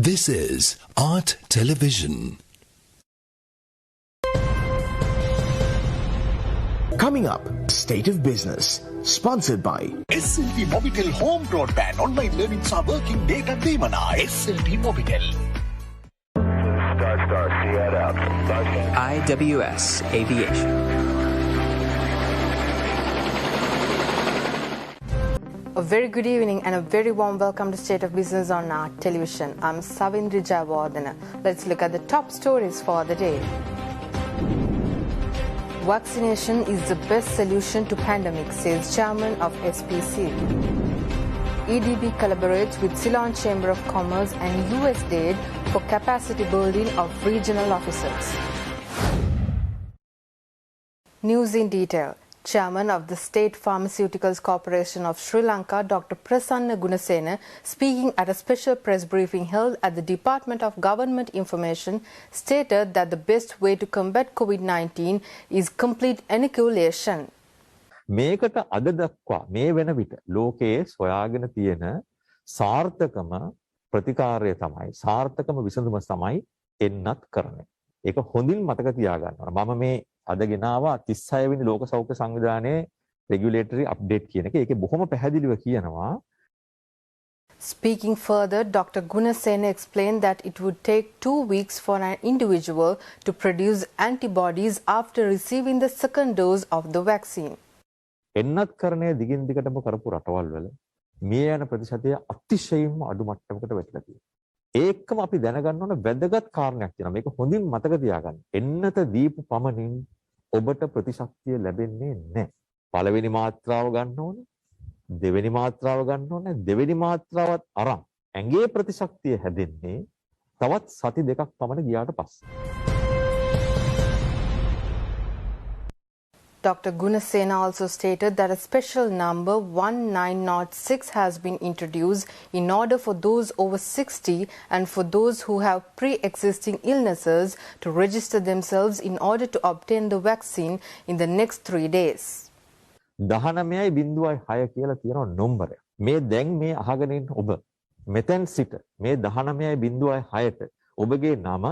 This is Art Television. Coming up, State of Business, sponsored by SLT Mobitel Home Broadband Online Learning සහ Working Data දීමනා SLT Mobitel. IWS Aviation. A very good evening and a very warm welcome to State of Business on Art Television. I'm Savindri Jayawardena. Let's look at the top stories for the day. Vaccination is the best solution to pandemic, says Chairman of SPC. EDB collaborates with Ceylon Chamber of Commerce and USAID for capacity building of regional officers. News in detail. Chairman of the State Pharmaceuticals Corporation of Sri Lanka, Dr. Prasanna Gunasena, speaking at a special press briefing held at the Department of Government Information, stated that the best way to combat COVID-19 is complete inoculation. මේකට අද දක්වා මේ වෙන විට ලෝකයේ සොයාගෙන තියෙන සාර්ථකම ප්‍රතිකාරය තමයි සාර්ථකම විසඳුම තමයි එන්නත් කරන්නේ. ඒක හොඳින් මතක තියාගන්න ඕන. මම මේ අද ගෙනාවා 36 වෙනි ලෝක සෞඛ්‍ය සංවිධානයේ රෙගියුලේටරි අප්ඩේට් කියන එක. ඒකේ බොහොම පැහැදිලිව කියනවා. Speaking further, Dr. Gunasena explained that it would take 2 weeks for an individual to produce antibodies after receiving the second dose of the vaccine. එන්නත් කරන්නේ දිගින් දිගටම කරපු රටවල් වල මේ යන ප්‍රතිශතය අතිශයින්ම අඩු මට්ටමකට වැටිලා තියෙනවා. ඒකම අපි දැනගන්න ඕන වැදගත් කාරණයක් තියෙනවා. මේක හොඳින් මතක තියාගන්න. එන්නත දීපු පමණින් ඔබට ප්‍රතිශක්තිය ලැබෙන්නේ නැහැ. පළවෙනි මාත්‍රාව ගන්න ඕනේ. දෙවෙනි මාත්‍රාව ගන්න ඕනේ. දෙවෙනි මාත්‍රාවත් අරන් ඇඟේ ප්‍රතිශක්තිය හැදෙන්නේ තවත් සති දෙකක් පමණ ගියාට පස්සේ. Dr. Gunasena also stated that a special number 1906 has been introduced in order for those over 60 and for those who have pre-existing illnesses to register themselves in order to obtain the vaccine in the next 3 days. 19.06 කියලා තියෙන නම්බරය. මේ දැන් මේ අහගෙන ඉන්න ඔබ මෙතෙන් සිට මේ 19.06ට ඔබගේ නම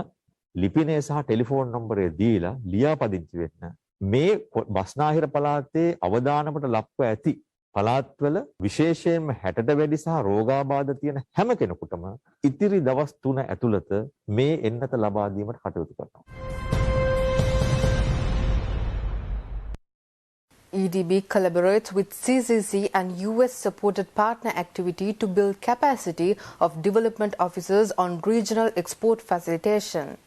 ලිපිනය සහ ටෙලිෆෝන් නම්බරය දීලා ලියාපදිංචි වෙන්න. මේ බස්නාහිර පළාතේ අවදානමට ලක්ව ඇති පළාත්වල විශේෂයෙන්ම 60ට වැඩි සහ රෝගාබාධ තියෙන හැම කෙනෙකුටම ඉතිරි දවස් 3 ඇතුළත මේ එන්නත ලබා දීමට කටයුතු කරනවා. EDB collaborates with CCC and US-supported partner activity to build capacity of development officers on regional export facilitation.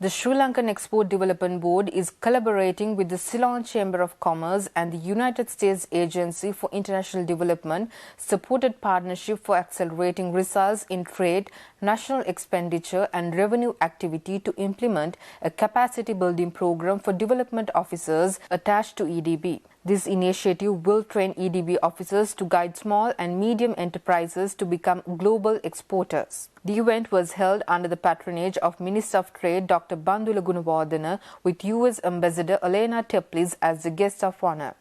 The Sri Lankan Export Development Board is collaborating with the Ceylon Chamber of Commerce and the United States Agency for International Development supported partnership for accelerating results in trade, national expenditure and revenue activity to implement a capacity building program for development officers attached to EDB. This initiative will train EDB officers to guide small and medium enterprises to become global exporters. The event was held under the patronage of Minister of Trade Dr. Bandula Gunawardena with US Ambassador Elena Teplis as the guest of honor.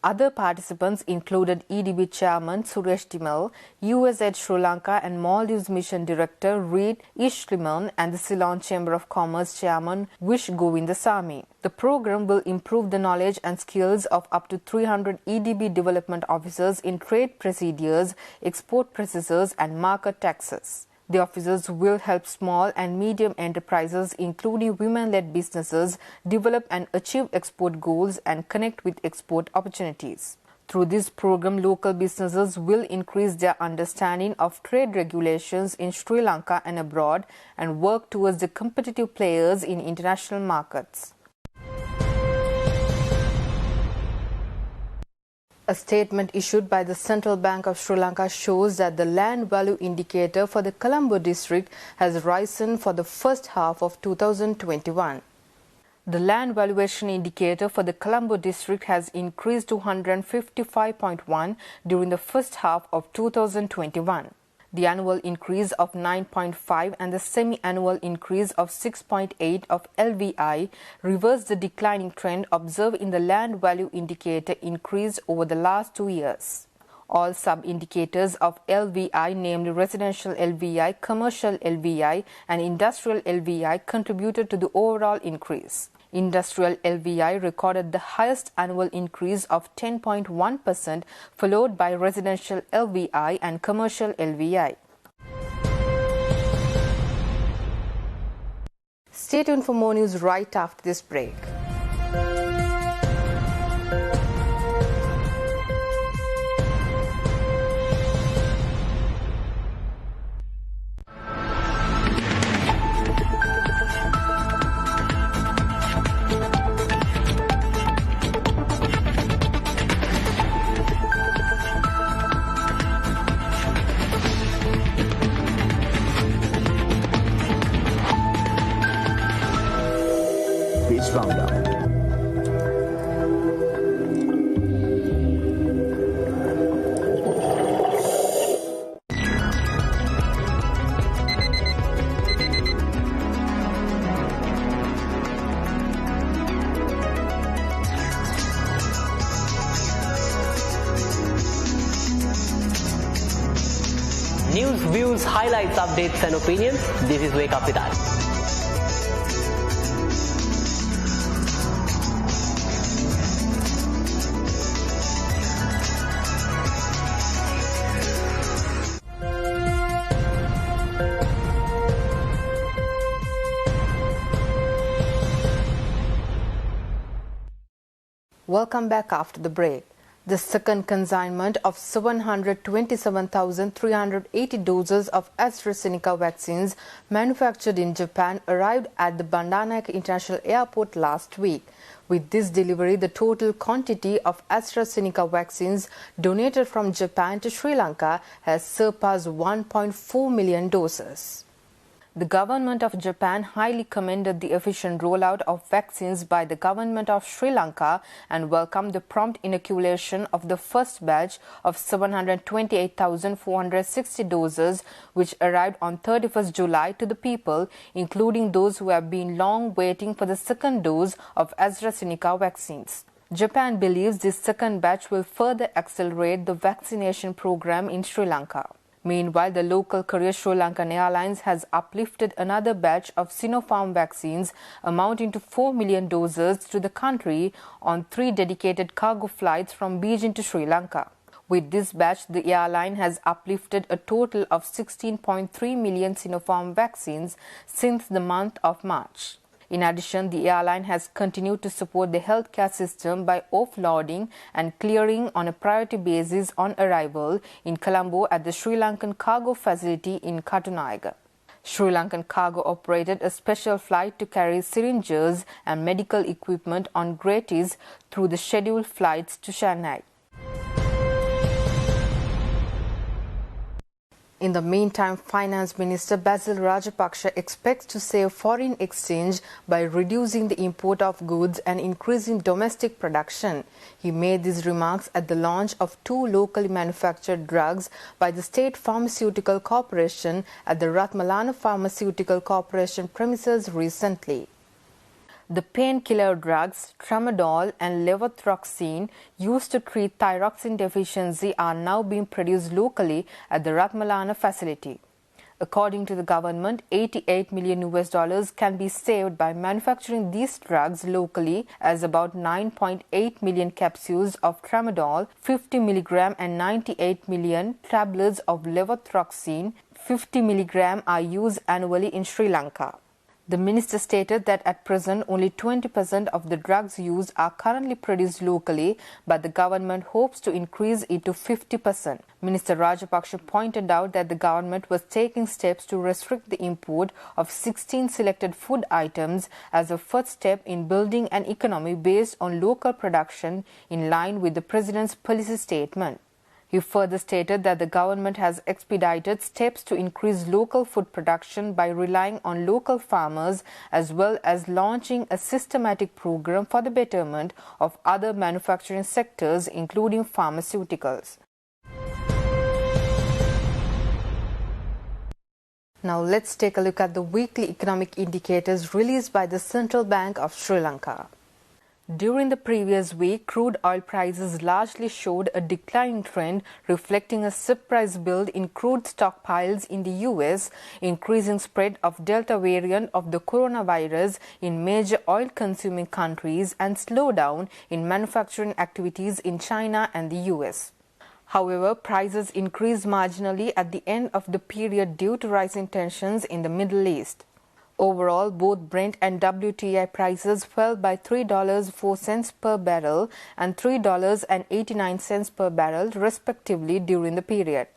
Other participants included EDB Chairman Suresh Dimal, USAID Sri Lanka and Maldives Mission Director Reed Ishliman and the Ceylon Chamber of Commerce Chairman Vish Govindasamy. The program will improve the knowledge and skills of up to 300 EDB development officers in trade procedures, export processes and market taxes. The officers will help small and medium enterprises, including women-led businesses, develop and achieve export goals and connect with export opportunities. Through this program, local businesses will increase their understanding of trade regulations in Sri Lanka and abroad and work towards the competitive players in international markets. A statement issued by the Central Bank of Sri Lanka shows that the land value indicator for the Colombo district has risen for the first half of 2021. The land valuation indicator for the Colombo district has increased to 155.1 during the first half of 2021. The annual increase of 9.5 and the semi-annual increase of 6.8 of LVI reversed the declining trend observed in the land value indicator increase over the last 2 years. All sub-indicators of LVI, namely residential LVI, commercial LVI and industrial LVI, contributed to the overall increase. Industrial LVI recorded the highest annual increase of 10.1%, followed by residential LVI and commercial LVI. Stay tuned for more news right after this break. Roundup. News, views, highlights, updates and opinions. This is Wake Up with us. Welcome back after the break. The second consignment of 727,380 doses of AstraZeneca vaccines manufactured in Japan arrived at the Bandaranaike International Airport last week. With this delivery, the total quantity of AstraZeneca vaccines donated from Japan to Sri Lanka has surpassed 1.4 million doses. The government of Japan highly commended the efficient rollout of vaccines by the government of Sri Lanka and welcomed the prompt inoculation of the first batch of 728,460 doses, which arrived on 31st July to the people, including those who have been long waiting for the second dose of AstraZeneca vaccines. Japan believes this second batch will further accelerate the vaccination program in Sri Lanka. Meanwhile, the local carrier Sri Lankan Airlines has uplifted another batch of Sinopharm vaccines amounting to 4 million doses to the country on 3 dedicated cargo flights from Beijing to Sri Lanka. With this batch, the airline has uplifted a total of 16.3 million Sinopharm vaccines since the month of March. In addition, the airline has continued to support the healthcare system by offloading and clearing on a priority basis on arrival in Colombo at the Sri Lankan cargo facility in Katunayake. Sri Lankan Cargo operated a special flight to carry syringes and medical equipment on gratis through the scheduled flights to Chennai. In the meantime, Finance Minister Basil Rajapaksa expects to save foreign exchange by reducing the import of goods and increasing domestic production. He made these remarks at the launch of 2 locally manufactured drugs by the State Pharmaceutical Corporation at the Ratmalana Pharmaceutical Corporation premises recently. The painkiller drugs tramadol and levothyroxine used to treat thyroxine deficiency are now being produced locally at the Ratmalana facility. According to the government, $88 million can be saved by manufacturing these drugs locally, as about 9.8 million capsules of tramadol, 50 mg and 98 million tablets of levothyroxine, 50 mg are used annually in Sri Lanka. The minister stated that at present only 20% of the drugs used are currently produced locally, but the government hopes to increase it to 50%. Minister Rajapaksa pointed out that the government was taking steps to restrict the import of 16 selected food items as a first step in building an economy based on local production in line with the president's policy statement. He further stated that the government has expedited steps to increase local food production by relying on local farmers, as well as launching a systematic program for the betterment of other manufacturing sectors, including pharmaceuticals. Now let's take a look at the weekly economic indicators released by the Central Bank of Sri Lanka. During the previous week, crude oil prices largely showed a declining trend, reflecting a surprise build in crude stockpiles in the US, increasing spread of Delta variant of the coronavirus in major oil-consuming countries, and slowdown in manufacturing activities in China and the US. However, prices increased marginally at the end of the period due to rising tensions in the Middle East. Overall, both Brent and WTI prices fell by $3.04 per barrel and $3.89 per barrel, respectively, during the period.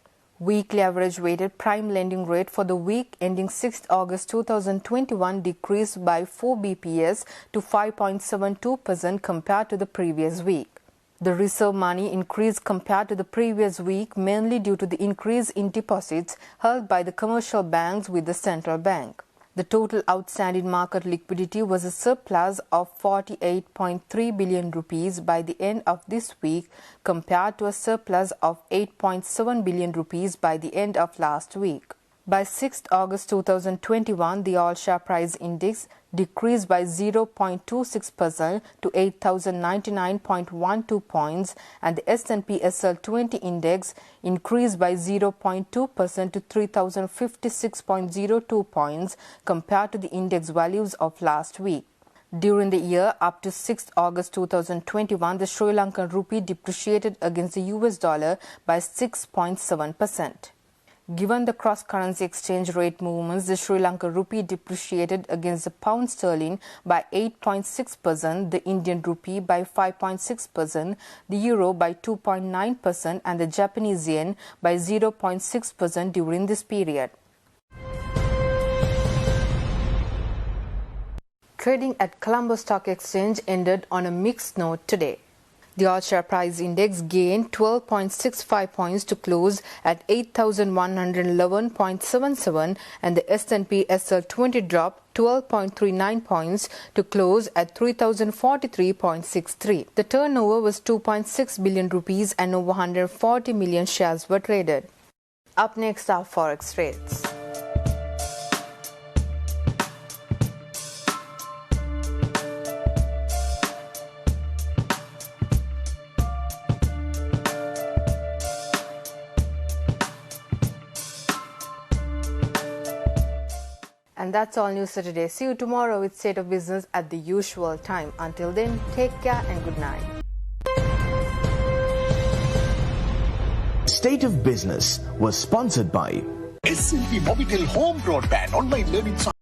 Weekly average weighted prime lending rate for the week ending 6 August 2021 decreased by 4 bps to 5.72% compared to the previous week. The reserve money increased compared to the previous week mainly due to the increase in deposits held by the commercial banks with the central bank. The total outstanding market liquidity was a surplus of 48.3 billion rupees by the end of this week compared to a surplus of 8.7 billion rupees by the end of last week. By 6 August 2021, the all share price index decreased by 0.26% to 8,099.12 points, and the S&P SL20 index increased by 0.2% to 3,056.02 points compared to the index values of last week. During the year up to 6 August 2021, the Sri Lankan rupee depreciated against the US dollar by 6.7%. Given the cross-currency exchange rate movements, the Sri Lankan rupee depreciated against the pound sterling by 8.6%, the Indian rupee by 5.6%, the euro by 2.9%, and the Japanese yen by 0.6% during this period. Trading at Colombo Stock Exchange ended on a mixed note today. The all share price index gained 12.65 points to close at 8,111.77, and the S&P SL20 dropped 12.39 points to close at 3,043.63. The turnover was 2.6 billion rupees and over 140 million shares were traded. Up next are forex rates. And that's all news for today. See you tomorrow with State of Business at the usual time. Until then, take care and good night. State of Business was sponsored by SLP Mobitel Home Broadband Online Learning